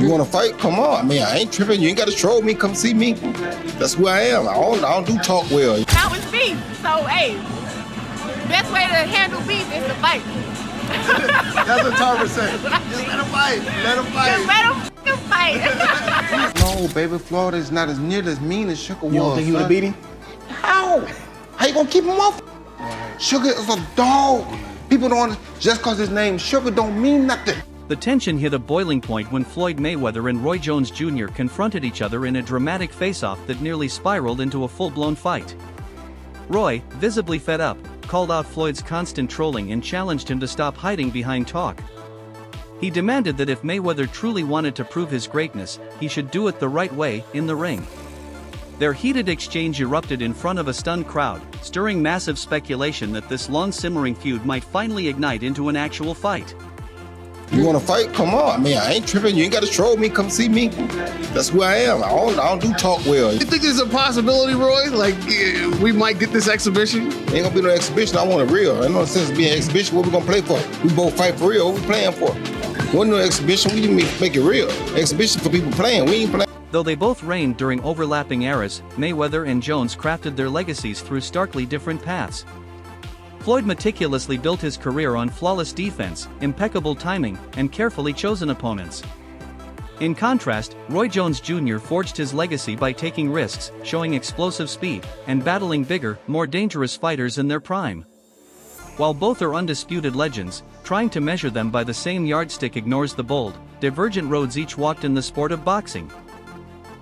You want to fight? Come on. I mean, I ain't tripping. You ain't got to troll me. Come see me. That's who I am. I don't do talk well. Now it's beef. So, hey, best way to handle beef is to fight. That's what Tarver said. Just let him fight. Let him fight. Just let him fight. No, baby, Floyd is not as near as mean as Sugar was. You don't think he would have beat him? How? How you gonna keep him off? Sugar is a dog. People don't, just cause his name Sugar don't mean nothing. The tension hit a boiling point when Floyd Mayweather and Roy Jones Jr. confronted each other in a dramatic face-off that nearly spiraled into a full-blown fight. Roy, visibly fed up, called out Floyd's constant trolling and challenged him to stop hiding behind talk. He demanded that if Mayweather truly wanted to prove his greatness, he should do it the right way, in the ring. Their heated exchange erupted in front of a stunned crowd, stirring massive speculation that this long-simmering feud might finally ignite into an actual fight. You want to fight? Come on. I mean, I ain't tripping. You ain't got to troll me. Come see me. That's who I am. I don't do talk well. You think there's a possibility, Roy? Like, we might get this exhibition? Ain't gonna be no exhibition. I want it real. Ain't no sense being an exhibition. What we gonna play for? We both fight for real. What we playing for? Wasn't no exhibition. We didn't make it real. Exhibition for people playing. We ain't playing. Though they both reigned during overlapping eras, Mayweather and Jones crafted their legacies through starkly different paths. Floyd meticulously built his career on flawless defense, impeccable timing, and carefully chosen opponents. In contrast, Roy Jones Jr. forged his legacy by taking risks, showing explosive speed, and battling bigger, more dangerous fighters in their prime. While both are undisputed legends, trying to measure them by the same yardstick ignores the bold, divergent roads each walked in the sport of boxing.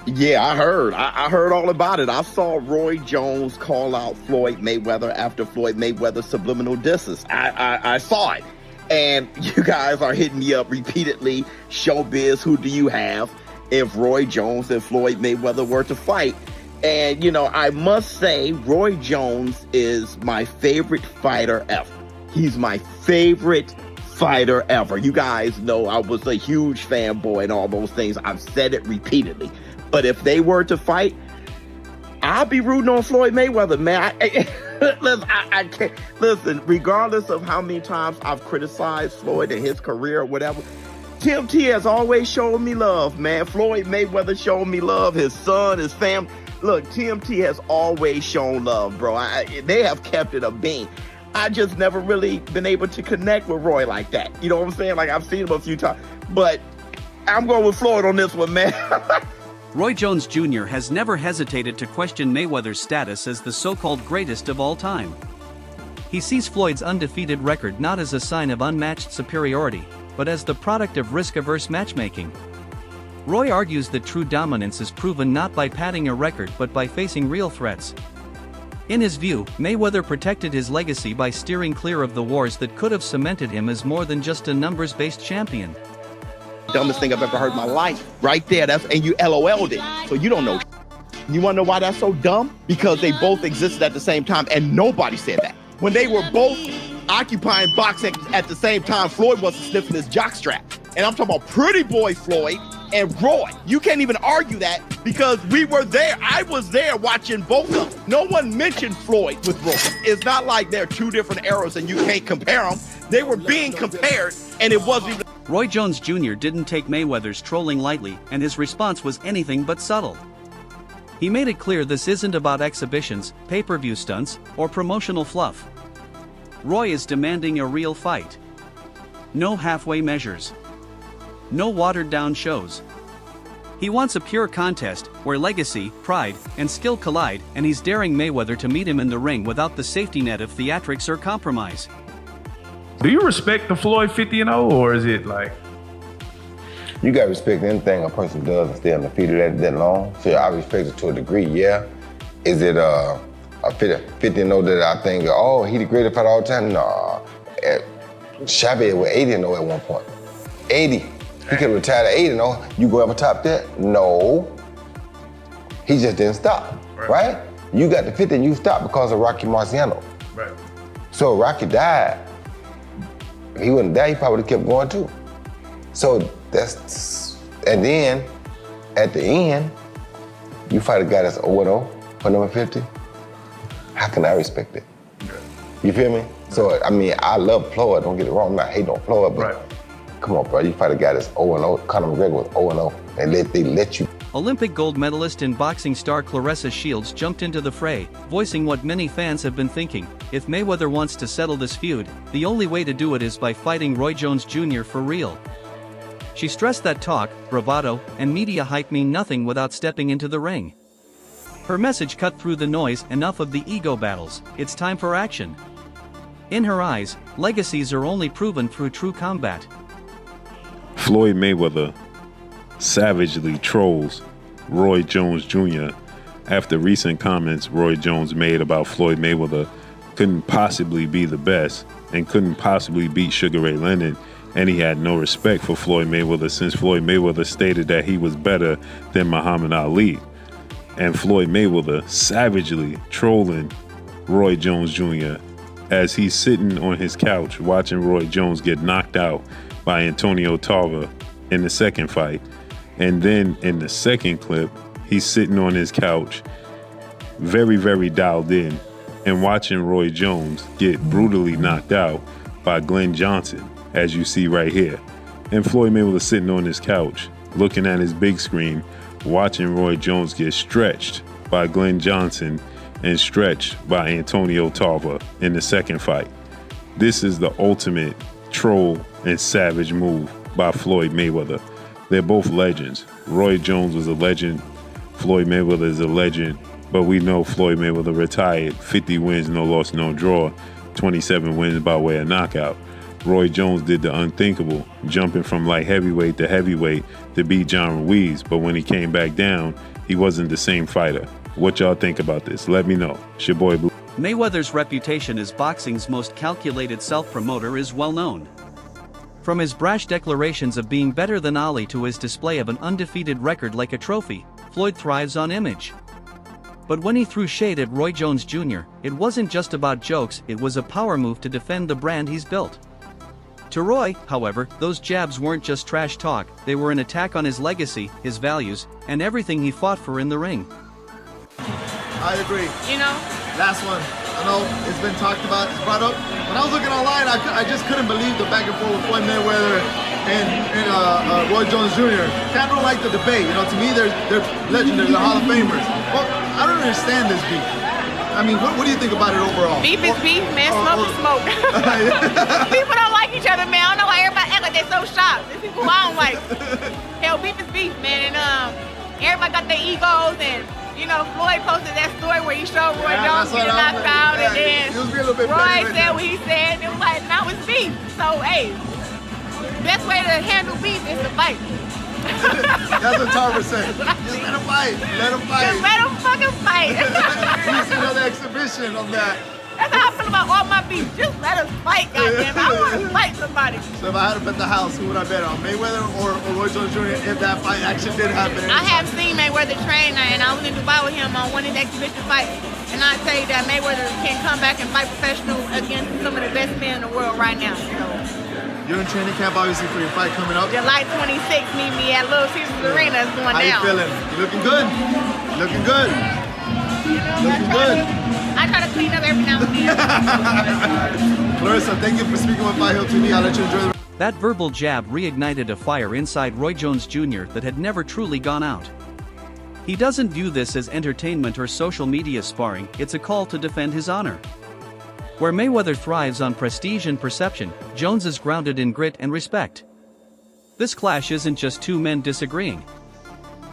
Yeah, I heard. I heard all about it. I saw Roy Jones call out Floyd Mayweather after Floyd Mayweather's subliminal disses. I saw it. And you guys are hitting me up repeatedly. Showbiz, who do you have if Roy Jones and Floyd Mayweather were to fight? And, you know, I must say, Roy Jones is my favorite fighter ever. He's my favorite fighter ever. You guys know I was a huge fanboy and all those things. I've said it repeatedly. But if they were to fight, I'll be rooting on Floyd Mayweather, man. I can't. Listen, regardless of how many times I've criticized Floyd and his career or whatever, TMT has always shown me love, man. Floyd Mayweather showed me love, his son, his family. Look, TMT has always shown love, bro. They have kept it a bean. I just never really been able to connect with Roy like that. You know what I'm saying? Like, I've seen him a few times. But I'm going with Floyd on this one, man. Roy Jones Jr. has never hesitated to question Mayweather's status as the so-called greatest of all time. He sees Floyd's undefeated record not as a sign of unmatched superiority, but as the product of risk-averse matchmaking. Roy argues that true dominance is proven not by padding a record but by facing real threats. In his view, Mayweather protected his legacy by steering clear of the wars that could have cemented him as more than just a numbers-based champion. Dumbest thing I've ever heard in my life. Right there, and you LOL'd it. So you don't know. You wanna know why that's so dumb? Because they both existed at the same time and nobody said that. When they were both occupying boxing at the same time, Floyd wasn't sniffing his jockstrap. And I'm talking about pretty boy Floyd and Roy. You can't even argue that because we were there. I was there watching both of them. No one mentioned Floyd with Roy. It's not like they're two different eras and you can't compare them. They were being compared and it wasn't even. Roy Jones Jr. didn't take Mayweather's trolling lightly, and his response was anything but subtle. He made it clear this isn't about exhibitions, pay-per-view stunts, or promotional fluff. Roy is demanding a real fight. No halfway measures. No watered-down shows. He wants a pure contest, where legacy, pride, and skill collide, and he's daring Mayweather to meet him in the ring without the safety net of theatrics or compromise. Do you respect the Floyd 50-0, or is it like? You gotta respect anything a person does and stay undefeated that long. So I respect it to a degree, yeah. Is it a 50-0 that I think, oh, he the greatest fighter all the time? Nah. Chavez was 80-0 at one point. 80. He could have retired at 80-0. You go ever top that? No. He just didn't stop, right? You got the 50 and you stopped because of Rocky Marciano. Right. So Rocky died. If he wouldn't die, he probably would have kept going too. So that's, and then at the end, you fight a guy that's 0-0 for number 50. How can I respect it? You feel me? So, I mean, I love Floyd, don't get it wrong, I'm not hating on Floyd, but Come on, bro. You fight a guy that's 0-0. Conor McGregor was 0-0. And they let you. Olympic gold medalist and boxing star Claressa Shields jumped into the fray, voicing what many fans have been thinking. If Mayweather wants to settle this feud, the only way to do it is by fighting Roy Jones Jr. for real. She stressed that talk, bravado, and media hype mean nothing without stepping into the ring. Her message cut through the noise. Enough of the ego battles, it's time for action. In her eyes, legacies are only proven through true combat. Floyd Mayweather savagely trolls Roy Jones Jr. after recent comments Roy Jones made about Floyd Mayweather couldn't possibly be the best and couldn't possibly beat Sugar Ray Leonard, and he had no respect for Floyd Mayweather since Floyd Mayweather stated that he was better than Muhammad Ali. And Floyd Mayweather savagely trolling Roy Jones Jr. as he's sitting on his couch watching Roy Jones get knocked out by Antonio Tarver in the second fight. And then in the second clip, he's sitting on his couch, very, very dialed in, and watching Roy Jones get brutally knocked out by Glenn Johnson, as you see right here. And Floyd Mayweather sitting on his couch, looking at his big screen, watching Roy Jones get stretched by Glenn Johnson and stretched by Antonio Tarver in the second fight. This is the ultimate troll and savage move by Floyd Mayweather. They're both legends. Roy Jones was a legend. Floyd Mayweather is a legend. But we know Floyd Mayweather retired. 50 wins, no loss, no draw. 27 wins by way of knockout. Roy Jones did the unthinkable, jumping from light heavyweight to heavyweight to beat John Ruiz. But when he came back down, he wasn't the same fighter. What y'all think about this? Let me know. It's your boy Blue. Mayweather's reputation as boxing's most calculated self-promoter is well known. From his brash declarations of being better than Ali to his display of an undefeated record like a trophy, Floyd thrives on image. But when he threw shade at Roy Jones Jr., it wasn't just about jokes, it was a power move to defend the brand he's built. To Roy, however, those jabs weren't just trash talk, they were an attack on his legacy, his values, and everything he fought for in the ring. I agree. You know? Last one. I know it's been talked about, it's brought up. When I was looking online, I just couldn't believe the back and forth with Floyd Mayweather and Roy Jones Jr. I don't like the debate. You know, to me, they're legendary, they're Hall of Famers. Well, I don't understand this beef. I mean, what do you think about it overall? Beef is beef, man. Smoke is smoke. People don't like each other, man. I don't know why everybody act like they're so shocked. There's people I don't like. Hell, beef is beef, man. And everybody got their egos, and you know, Floyd posted that story where he showed Roy Jones getting knocked out, and then Roy said what he said, and it was like, now it's beef. So, hey, best way to handle beef is to fight. That's what Tarver said. Just let him fight. Let him fight. Just let him fucking fight. You see another exhibition of that. That's how I feel about all my beef. Just let us fight, goddamn. I want to fight somebody. So if I had to bet the house, who would I bet on? Mayweather or Roy Jones Jr. if that fight actually did happen? I have seen Mayweather train, and I was in Dubai with him on one of his exhibition fights. And I tell you that Mayweather can come back and fight professional against some of the best men in the world right now. So. You're in training camp, obviously, for your fight coming up. July 26th, meet me at Little Caesars Arena. It's going down. How you feeling? You looking good? Looking good. You know, looking good. I try to clean up every now and then. Claressa, thank you for speaking with Fight Hill TV. I'll let you enjoy the... That verbal jab reignited a fire inside Roy Jones Jr. that had never truly gone out. He doesn't view this as entertainment or social media sparring, it's a call to defend his honor. Where Mayweather thrives on prestige and perception, Jones is grounded in grit and respect. This clash isn't just two men disagreeing.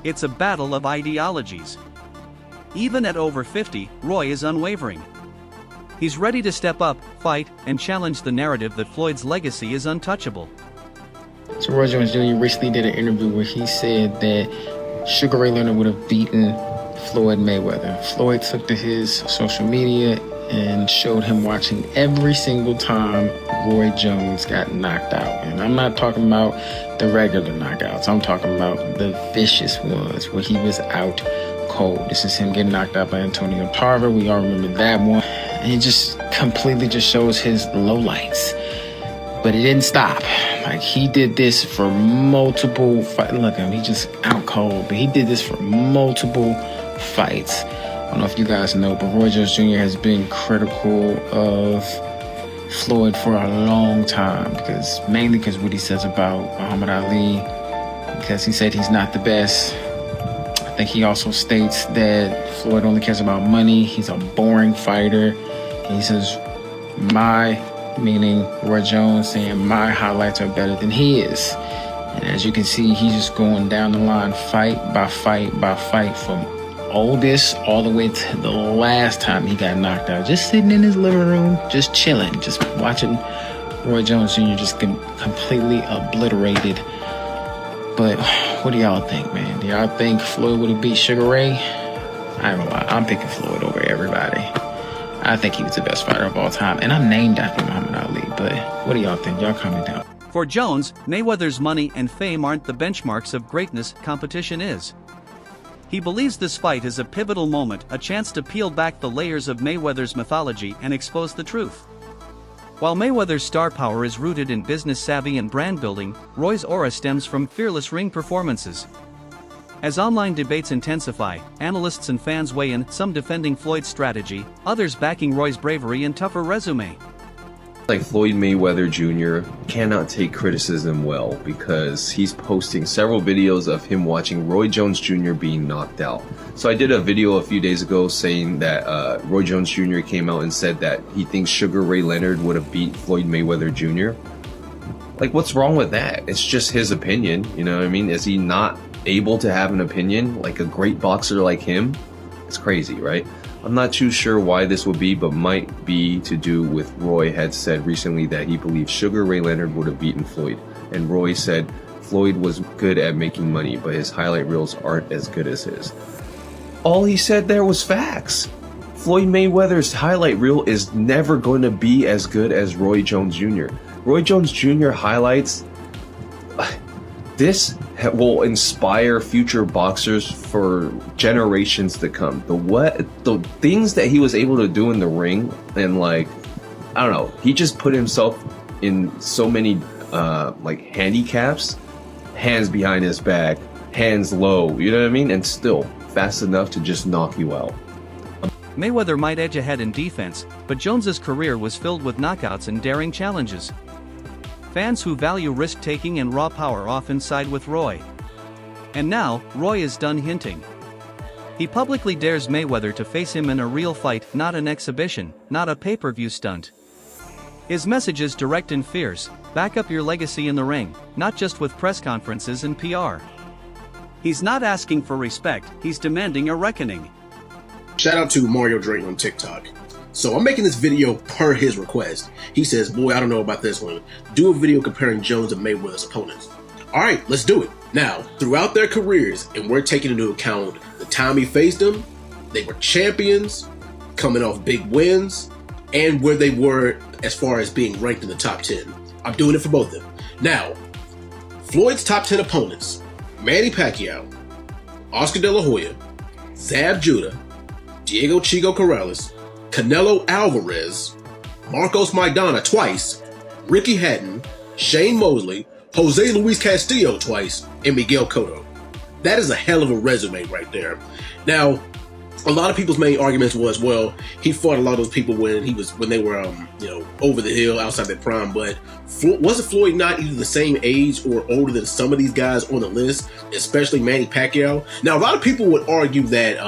It's a battle of ideologies. Even at over 50, Roy is unwavering. He's ready to step up, fight, and challenge the narrative that Floyd's legacy is untouchable. So Roy Jones Jr. recently did an interview where he said that Sugar Ray Leonard would have beaten Floyd Mayweather. Floyd took to his social media and showed him watching every single time Roy Jones got knocked out. And I'm not talking about the regular knockouts. I'm talking about the vicious ones where he was out cold. This is him getting knocked out by Antonio Tarver. We all remember that one. And he just completely just shows his lowlights. But it didn't stop. Like, he did this for multiple fights. Look at him, he just out cold. But he did this for multiple fights. I don't know if you guys know, but Roy Jones Jr. has been critical of Floyd for a long time, mainly because what he says about Muhammad Ali, because he said he's not the best. I think he also states that Floyd only cares about money. He's a boring fighter. And he says, meaning Roy Jones, saying my highlights are better than his. And as you can see, he's just going down the line, fight by fight by fight, from oldest all the way to the last time he got knocked out. Just sitting in his living room, just chilling, just watching Roy Jones Jr. just completely obliterated. But what do y'all think, man? Do y'all think Floyd would have beat Sugar Ray? I ain't gonna lie, I'm picking Floyd over everybody. I think he was the best fighter of all time, and I'm named after Muhammad Ali. But what do y'all think? Y'all comment down. For Jones, Mayweather's money and fame aren't the benchmarks of greatness, competition is. He believes this fight is a pivotal moment, a chance to peel back the layers of Mayweather's mythology and expose the truth. While Mayweather's star power is rooted in business savvy and brand building, Roy's aura stems from fearless ring performances. As online debates intensify, analysts and fans weigh in, some defending Floyd's strategy, others backing Roy's bravery and tougher resume. Like Floyd Mayweather Jr. cannot take criticism well because he's posting several videos of him watching Roy Jones Jr. being knocked out. So I did a video a few days ago saying that Roy Jones Jr. came out and said that he thinks Sugar Ray Leonard would have beat Floyd Mayweather Jr. Like, what's wrong with that? It's just his opinion, you know what I mean? Is he not able to have an opinion like a great boxer like him? It's crazy, right? I'm not too sure why this would be, but might be to do with Roy had said recently that he believes Sugar Ray Leonard would have beaten Floyd. And Roy said Floyd was good at making money, but his highlight reels aren't as good as his. All he said there was facts. Floyd Mayweather's highlight reel is never going to be as good as Roy Jones Jr. Roy Jones Jr. highlights, this will inspire future boxers for generations to come. The things that he was able to do in the ring, and like, I don't know, he just put himself in so many like handicaps, hands behind his back, hands low, you know what I mean? And still fast enough to just knock you out. Mayweather might edge ahead in defense, but Jones's career was filled with knockouts and daring challenges. Fans who value risk-taking and raw power often side with Roy. And now, Roy is done hinting. He publicly dares Mayweather to face him in a real fight, not an exhibition, not a pay-per-view stunt. His message is direct and fierce: back up your legacy in the ring, not just with press conferences and PR. He's not asking for respect, he's demanding a reckoning. Shout out to Mario Drake on TikTok. So I'm making this video per his request. He says, boy, I don't know about this one. Do a video comparing Jones and Mayweather's opponents. All right, let's do it. Now, throughout their careers, and we're taking into account the time he faced them, they were champions, coming off big wins, and where they were as far as being ranked in the top 10. I'm doing it for both of them. Now, Floyd's top 10 opponents: Manny Pacquiao, Oscar De La Hoya, Zab Judah, Diego Chico Corrales, Canelo Alvarez, Marcos Maidana twice, Ricky Hatton, Shane Mosley, Jose Luis Castillo twice, and Miguel Cotto. That is a hell of a resume right there. Now, a lot of people's main arguments was, well, he fought a lot of those people when they were over the hill, outside their prime. But wasn't Floyd not either the same age or older than some of these guys on the list, especially Manny Pacquiao? Now, a lot of people would argue that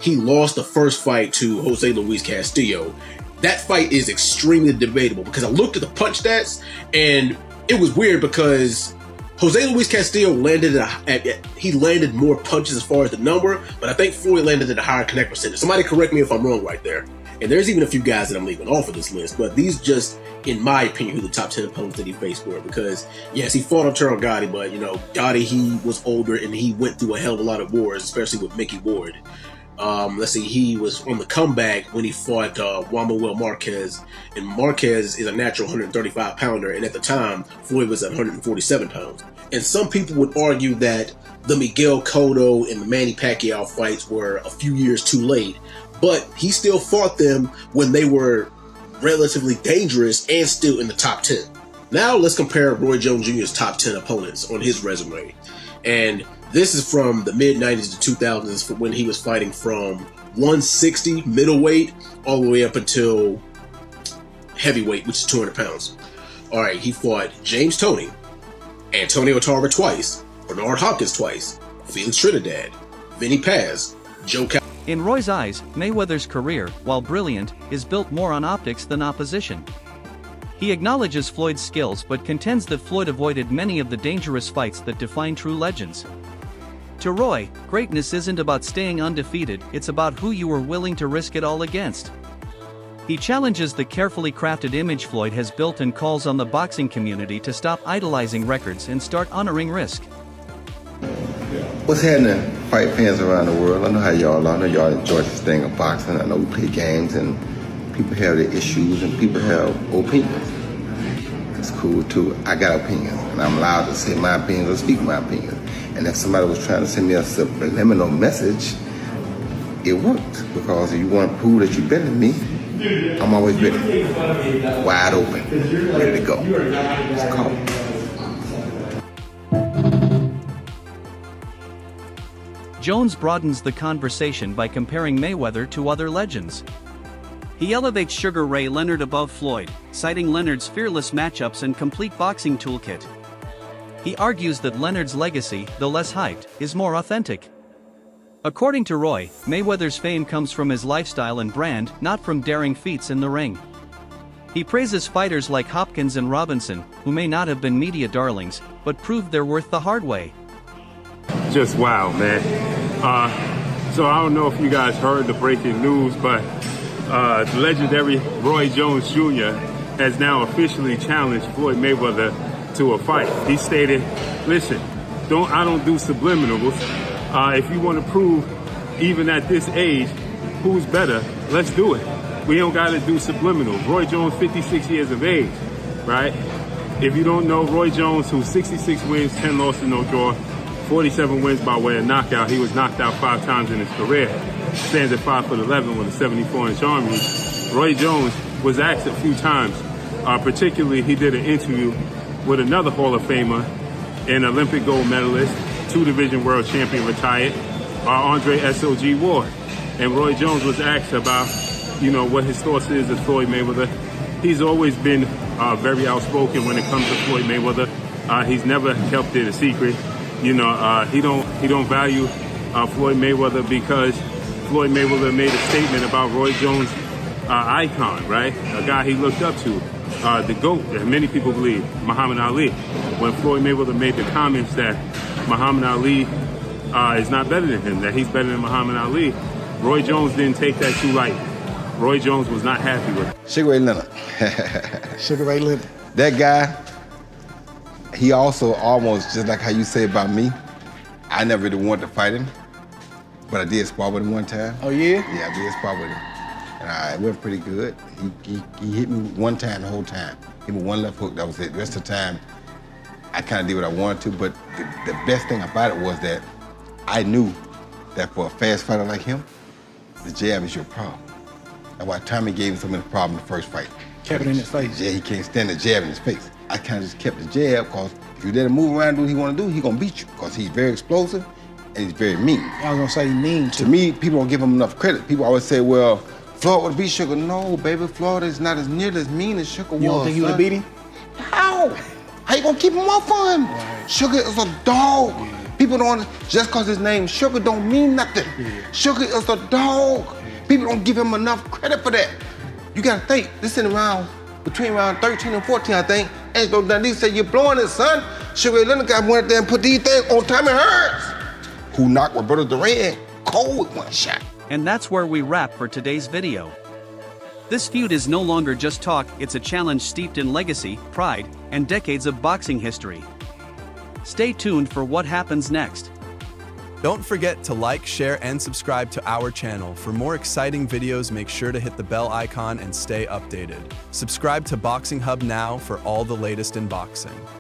he lost the first fight to Jose Luis Castillo. That fight is extremely debatable because I looked at the punch stats and it was weird because Jose Luis Castillo landed more punches as far as the number, but I think Floyd landed at a higher connect percentage. Somebody correct me if I'm wrong right there. And there's even a few guys that I'm leaving off of this list, but these just, in my opinion, who the top 10 opponents that he faced were. Because yes, he fought Arturo Gotti, but Gotti, he was older and he went through a hell of a lot of wars, especially with Mickey Ward. Let's see, he was on the comeback when he fought Juan Manuel Marquez, and Marquez is a natural 135 pounder, and at the time, Floyd was at 147 pounds. And some people would argue that the Miguel Cotto and the Manny Pacquiao fights were a few years too late, but he still fought them when they were relatively dangerous and still in the top 10. Now let's compare Roy Jones Jr.'s top 10 opponents on his resume. And this is from the mid-90s to 2000s when he was fighting from 160 middleweight all the way up until heavyweight, which is 200 pounds. All right, he fought James Toney, Antonio Tarver twice, Bernard Hopkins twice, Felix Trinidad, Vinny Paz, Joe Cal. In Roy's eyes, Mayweather's career, while brilliant, is built more on optics than opposition. He acknowledges Floyd's skills but contends that Floyd avoided many of the dangerous fights that define true legends. To Roy, greatness isn't about staying undefeated, it's about who you are willing to risk it all against. He challenges the carefully crafted image Floyd has built and calls on the boxing community to stop idolizing records and start honoring risk. What's happening, fight fans around the world? I know how y'all are. I know y'all enjoy this thing of boxing. I know we play games and people have their issues and people have opinions. It's cool too. I got opinions and I'm allowed to say my opinions or speak my opinions. And if somebody was trying to send me a subliminal message, it worked. Because if you want to prove that you're better than me, I'm always ready. Wide open, ready to go. It's called. Jones broadens the conversation by comparing Mayweather to other legends. He elevates Sugar Ray Leonard above Floyd, citing Leonard's fearless matchups and complete boxing toolkit. He argues that Leonard's legacy, though less hyped, is more authentic. According to Roy, Mayweather's fame comes from his lifestyle and brand, not from daring feats in the ring. He praises fighters like Hopkins and Robinson, who may not have been media darlings, but proved their worth the hard way. Just wow, man. So I don't know if you guys heard the breaking news, but the legendary Roy Jones Jr. has now officially challenged Floyd Mayweather to a fight. He stated, listen, I don't do subliminals. If you want to prove, even at this age, who's better, let's do it. We don't got to do subliminals. Roy Jones, 56 years of age, right? If you don't know, Roy Jones, who's 66 wins, 10 losses, no draw, 47 wins by way of knockout. He was knocked out 5 times in his career. Stands at 5'11" with a 74-inch arm reach. Roy Jones was asked a few times, particularly he did an interview with another Hall of Famer, an Olympic gold medalist, 2-division world champion retired, Andre S.O.G. Ward. And Roy Jones was asked about, what his thoughts is of Floyd Mayweather. He's always been very outspoken when it comes to Floyd Mayweather. He's never kept it a secret. He don't value Floyd Mayweather because Floyd Mayweather made a statement about Roy Jones' icon, right? A guy he looked up to, the GOAT, that many people believe, Muhammad Ali. When Floyd Mayweather made the comments that Muhammad Ali is not better than him, that he's better than Muhammad Ali, Roy Jones didn't take that too light. Roy Jones was not happy with it. Sugar Ray Leonard. Sugar Ray Leonard. That guy, he also almost, just like how you say about me, I never really wanted to fight him, but I did spar with him one time. Oh, yeah? Yeah, I did spar with him. And it went pretty good. He hit me one time the whole time. Hit me one left hook, that was it. The rest of the time, I kind of did what I wanted to, but the best thing about it was that I knew that for a fast fighter like him, the jab is your problem. That's why Tommy gave him some of the problem in the first fight. Kept it in his face. Yeah, he can't stand the jab in his face. I kind of just kept the jab, because if you let him move around and do what he want to do, he's going to beat you, because he's very explosive and he's very mean. I was going to say mean, too. To me, people don't give him enough credit. People always say, well, Floyd would beat Sugar. No, baby, Floyd is not as nearly as mean as Sugar was. You don't think he would have beat him? How? How you going to keep him off of him? Right. Sugar is a dog. Yeah. People don't, just because his name Sugar don't mean nothing. Yeah. Sugar is a dog. Yeah. People don't give him enough credit for that. You got to think, this is between round 13 and 14, I think. Angelo Dundee said, you're blowing it, son. Sugar Ray Leonard got went out there and put these things on Tommy Hearns, who knocked Roberto Duran cold with one shot. And that's where we wrap for today's video. This feud is no longer just talk, it's a challenge steeped in legacy, pride, and decades of boxing history. Stay tuned for what happens next. Don't forget to like, share, and subscribe to our channel. For more exciting videos, make sure to hit the bell icon and stay updated. Subscribe to Boxing Hub now for all the latest in boxing.